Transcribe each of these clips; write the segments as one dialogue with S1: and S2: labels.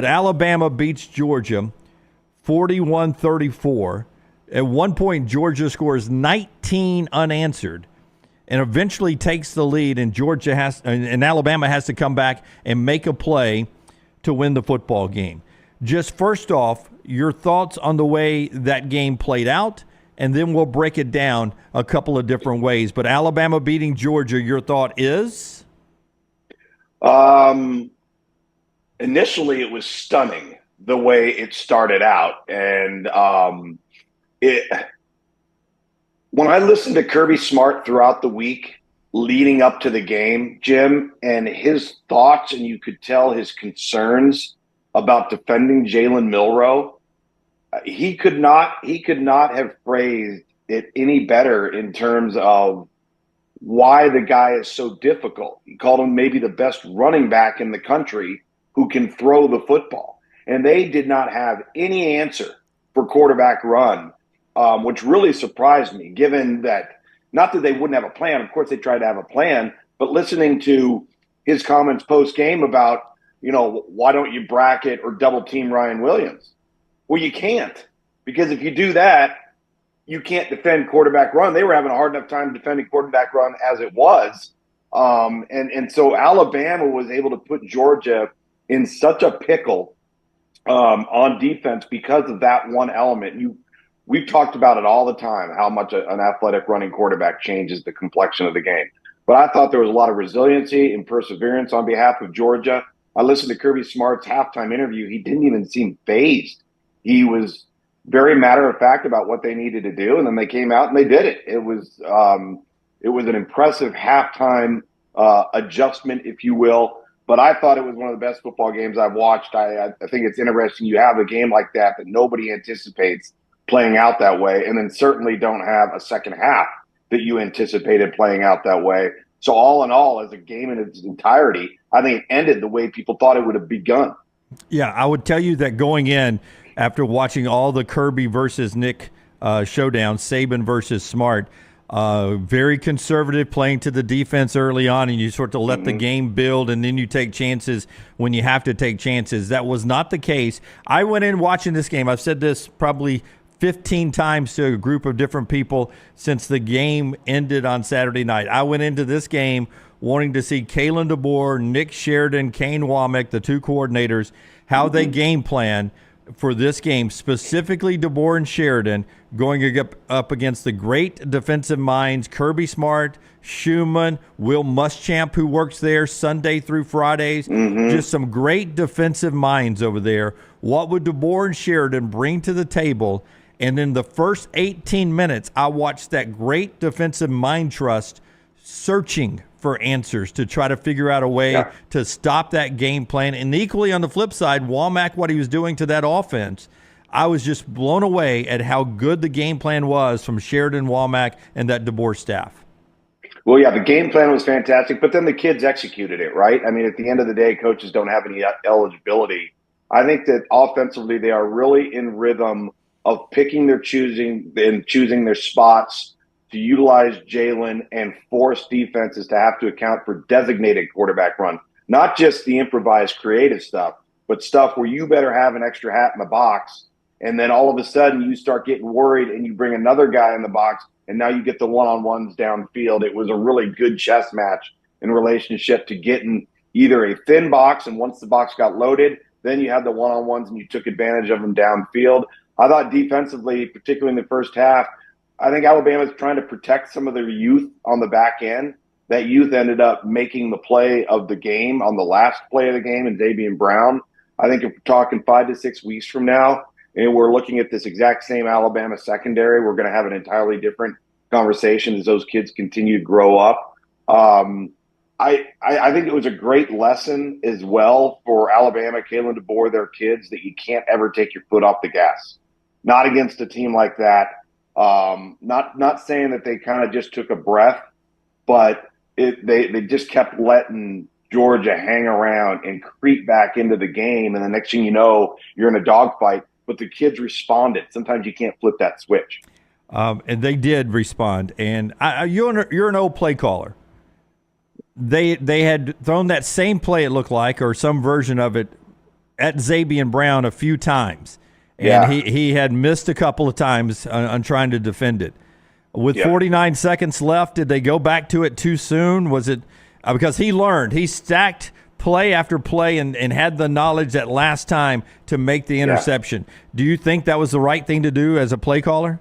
S1: But Alabama beats Georgia 41-34. At one point, Georgia scores 19 unanswered and eventually takes the lead, and Alabama has to come back and make a play to win the football game. Just first off, your thoughts on the way that game played out, and then we'll break it down a couple of different ways. But Alabama beating Georgia, your thought is?
S2: Initially, it was stunning the way it started out. And when I listened to Kirby Smart throughout the week leading up to the game, Jim, and his thoughts, and you could tell his concerns about defending Jalen Milroe, he could not have phrased it any better in terms of why the guy is so difficult. He called him maybe the best running back in the country who can throw the football. And they did not have any answer for quarterback run, which really surprised me, given that not that they wouldn't have a plan. Of course, they tried to have a plan, but listening to his comments post-game about, why don't you bracket or double team Ryan Williams? Well, you can't, because if you do that, you can't defend quarterback run. They were having a hard enough time defending quarterback run as it was. And so Alabama was able to put Georgia in such a pickle on defense because of that one element. We've talked about it all the time, how much an athletic running quarterback changes the complexion of the game. But I thought there was a lot of resiliency and perseverance on behalf of Georgia. I listened to Kirby Smart's halftime interview. He didn't even seem fazed. He was very matter of fact about what they needed to do, and then they came out and they did it. It was an impressive halftime adjustment, if you will. But I thought it was one of the best football games I've watched. I think it's interesting you have a game like that nobody anticipates playing out that way, and then certainly don't have a second half that you anticipated playing out that way. So all in all, as a game in its entirety, I think it ended the way people thought it would have begun.
S1: Yeah, I would tell you that going in, after watching all the Kirby versus Nick showdown, Saban versus Smart, very conservative, playing to the defense early on, and you sort of let the game build, and then you take chances when you have to take chances. That was not the case. I went in watching this game. I've said this probably 15 times to a group of different people since the game ended on Saturday night. I went into this game wanting to see Kalen DeBoer, Nick Sheridan, Kane Womack, the two coordinators, how they game plan for this game, specifically DeBoer and Sheridan, going up against the great defensive minds, Kirby Smart, Schumann, Will Muschamp, who works there Sunday through Fridays. Just some great defensive minds over there. What would DeBoer and Sheridan bring to the table? And in the first 18 minutes, I watched that great defensive mind trust searching for answers to try to figure out a way to stop that game plan. And equally on the flip side, Womack, what he was doing to that offense, I was just blown away at how good the game plan was from Sheridan, Womack, and that DeBoer staff.
S2: Well, yeah, the game plan was fantastic, but then the kids executed it, right? I mean, at the end of the day, coaches don't have any eligibility. I think that offensively they are really in rhythm of picking their choosing their spots to utilize Jaylen and force defenses to have to account for designated quarterback run, not just the improvised creative stuff, but stuff where you better have an extra hat in the box. And then all of a sudden you start getting worried and you bring another guy in the box, and now you get the one-on-ones downfield. It was a really good chess match in relationship to getting either a thin box, and once the box got loaded, then you had the one-on-ones and you took advantage of them downfield. I thought defensively, particularly in the first half, I think Alabama's trying to protect some of their youth on the back end. That youth ended up making the play of the game on the last play of the game in Zabien Brown. I think if we're talking 5 to 6 weeks from now, and we're looking at this exact same Alabama secondary, we're going to have an entirely different conversation as those kids continue to grow up. I think it was a great lesson as well for Alabama, Kalen DeBoer, their kids, that you can't ever take your foot off the gas. Not against a team like that. Not saying that they kind of just took a breath, but they just kept letting Georgia hang around and creep back into the game. And the next thing you know, you're in a dogfight. But the kids responded. Sometimes you can't flip that switch.
S1: And they did respond. And you're an old play caller. They had thrown that same play, it looked like, or some version of it, at Zabien Brown a few times, and
S2: Yeah.
S1: he had missed a couple of times on trying to defend it. With 49 seconds left, did they go back to it too soon? Was it because he learned? He stacked play after play and had the knowledge that last time to make the interception. Do you think that was the right thing to do as a play caller?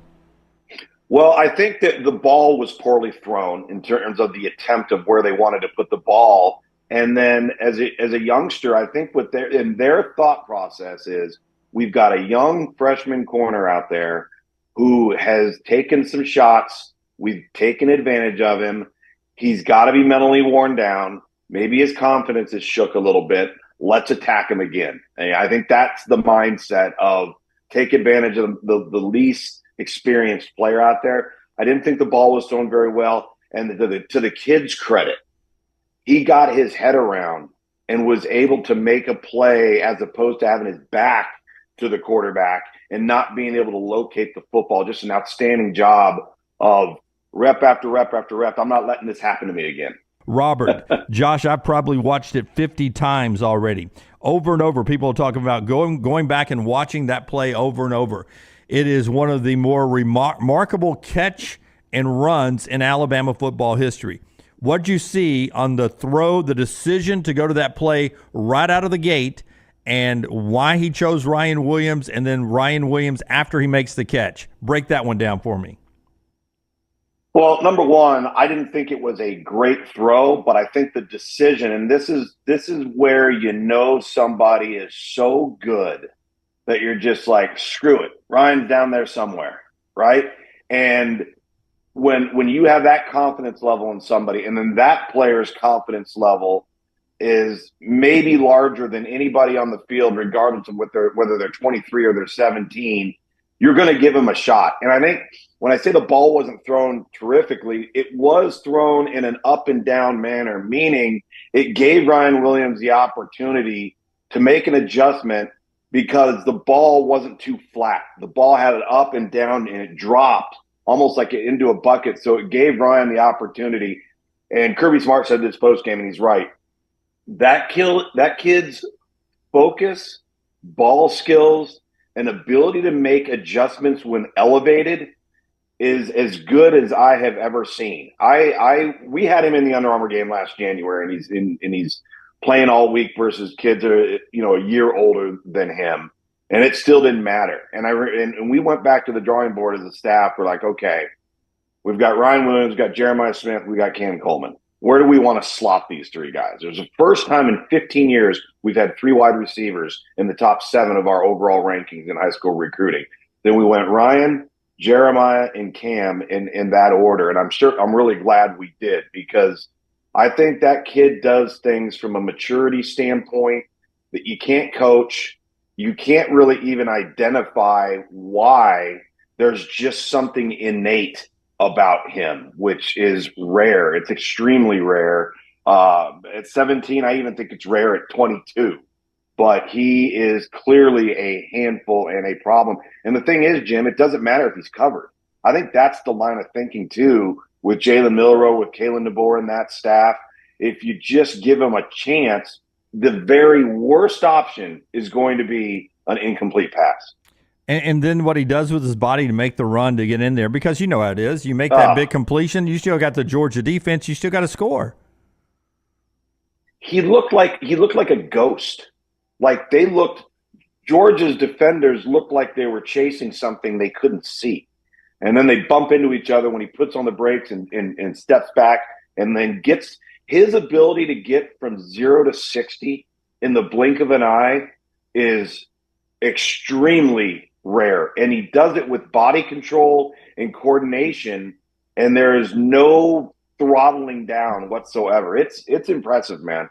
S2: Well, I think that the ball was poorly thrown in terms of the attempt of where they wanted to put the ball. And then as a youngster, I think what their thought process is, we've got a young freshman corner out there who has taken some shots. We've taken advantage of him. He's got to be mentally worn down. Maybe his confidence is shook a little bit. Let's attack him again. And I think that's the mindset of take advantage of the least experienced player out there. I didn't think the ball was thrown very well. And to the kid's credit, he got his head around and was able to make a play as opposed to having his back to the quarterback and not being able to locate the football. Just an outstanding job of rep after rep after rep. I'm not letting this happen to me again.
S1: Robert, Josh, I've probably watched it 50 times already. Over and over, people are talking about going back and watching that play over and over. It is one of the more remarkable catch and runs in Alabama football history. What'd you see on the throw, the decision to go to that play right out of the gate, and why he chose Ryan Williams, and then Ryan Williams after he makes the catch? Break that one down for me.
S2: Well, number one, I didn't think it was a great throw, but I think the decision, and this is where you know somebody is so good that you're just like, screw it, Ryan's down there somewhere, right? And when you have that confidence level in somebody, and then that player's confidence level is maybe larger than anybody on the field, regardless of whether they're 23 or they're 17, you're going to give them a shot. And I think when I say the ball wasn't thrown terrifically, it was thrown in an up and down manner, meaning it gave Ryan Williams the opportunity to make an adjustment because the ball wasn't too flat. The ball had it up and down, and it dropped almost like into a bucket. So it gave Ryan the opportunity. And Kirby Smart said this postgame, and he's right. That kid's focus, ball skills, and ability to make adjustments when elevated is as good as I have ever seen. We had him in the Under Armour game last January, and he's playing all week versus kids that are a year older than him, and it still didn't matter. And we went back to the drawing board as a staff. We're like, okay, we've got Ryan Williams, we've got Jeremiah Smith, we got Cam Coleman. Where do we want to slot these three guys? There's the first time in 15 years we've had three wide receivers in the top 7 of our overall rankings in high school recruiting. Then we went Ryan, Jeremiah, and Cam in that order. And I'm really glad we did, because I think that kid does things from a maturity standpoint that you can't coach. You can't really even identify why. There's just something innate about him, which is rare. It's extremely rare. At 17, I even think it's rare at 22. But he is clearly a handful and a problem. And the thing is, Jim, it doesn't matter if he's covered. I think that's the line of thinking, too, with Jaylen Mills, with Kalen DeBoer and that staff. If you just give him a chance, the very worst option is going to be an incomplete pass.
S1: And then what he does with his body to make the run to get in there, because you know how it is. You make that big completion, you still got the Georgia defense, you still got to score.
S2: He looked like a ghost. Like Georgia's defenders looked like they were chasing something they couldn't see. And then they bump into each other when he puts on the brakes and steps back, and then gets his ability to get from 0 to 60 in the blink of an eye is extremely rare. And he does it with body control and coordination, and there is no throttling down whatsoever. It's impressive, man.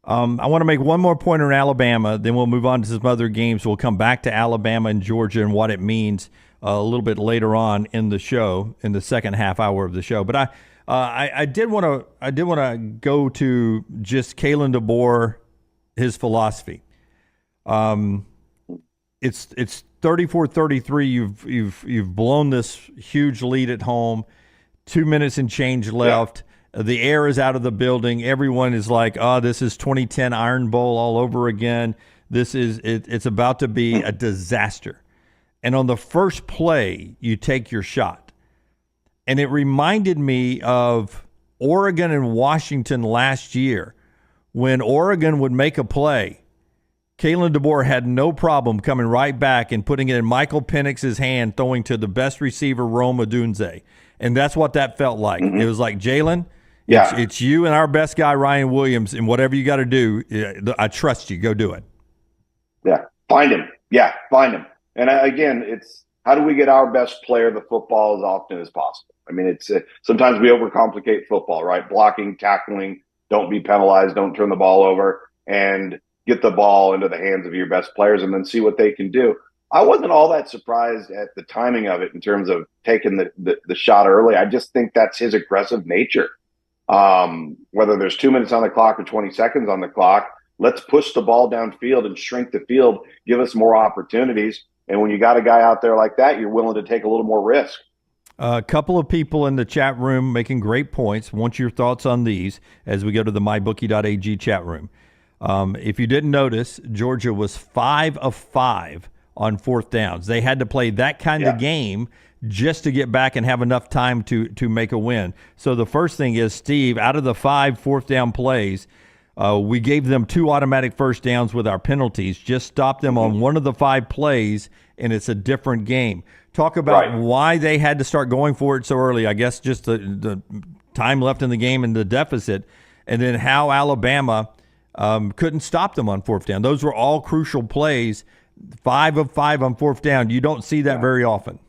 S1: I want to make one more point on Alabama, then we'll move on to some other games. We'll come back to Alabama and Georgia and what it means a little bit later on in the show, in the second half hour of the show. But I did want to go to just Kalen DeBoer, his philosophy. It's 34-33. You've blown this huge lead at home. 2 minutes and change left. Yeah. The air is out of the building. Everyone is like, oh, this is 2010 Iron Bowl all over again. It's about to be a disaster. And on the first play, you take your shot. And it reminded me of Oregon and Washington last year. When Oregon would make a play, Kalen DeBoer had no problem coming right back and putting it in Michael Penix's hand, throwing to the best receiver, Rome Odunze. And that's what that felt like. Mm-hmm. It was like, Jaylen, it's you and our best guy, Ryan Williams, and whatever you got to do, I trust you. Go do it.
S2: Yeah, find him. Yeah, find him. And again, it's how do we get our best player the football as often as possible? I mean, it's sometimes we overcomplicate football, right? Blocking, tackling, don't be penalized, don't turn the ball over, and get the ball into the hands of your best players and then see what they can do. I wasn't all that surprised at the timing of it in terms of taking the shot early. I just think that's his aggressive nature. Whether there's 2 minutes on the clock or 20 seconds on the clock, let's push the ball downfield and shrink the field, give us more opportunities. And when you got a guy out there like that, you're willing to take a little more risk.
S1: A couple of people in the chat room making great points. Want your thoughts on these as we go to the mybookie.ag chat room. If you didn't notice, Georgia was 5 of 5 on fourth downs. They had to play that kind of game just to get back and have enough time to make a win. So the first thing is, Steve, out of the 5 fourth down plays, we gave them 2 automatic first downs with our penalties, just stopped them on one of the 5 plays, and it's a different game. Talk about why they had to start going for it so early. I guess just the time left in the game and the deficit, and then how Alabama couldn't stop them on fourth down. Those were all crucial plays. 5 of 5 on fourth down. You don't see that very often.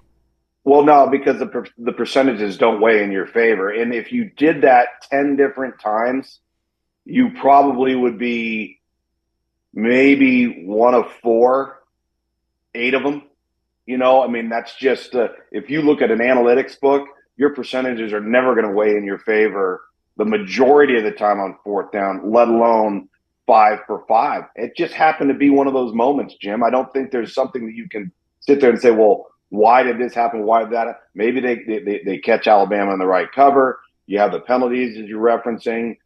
S2: Well, no, because the percentages don't weigh in your favor. And if you did that 10 different times, you probably would be maybe 1 of 4, 8 of them. You know, I mean, that's just if you look at an analytics book, your percentages are never going to weigh in your favor the majority of the time on fourth down, let alone 5 for 5. It just happened to be one of those moments, Jim. I don't think there's something that you can sit there and say, well, why did this happen? Why did that? Maybe they catch Alabama in the right cover. You have the penalties as you're referencing.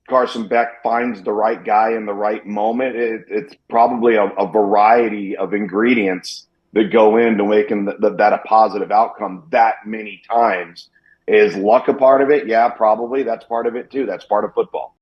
S2: Carson Beck finds the right guy in the right moment. It's probably a variety of ingredients that go into making that a positive outcome that many times. Is luck a part of it? Yeah, probably. That's part of it too. That's part of football.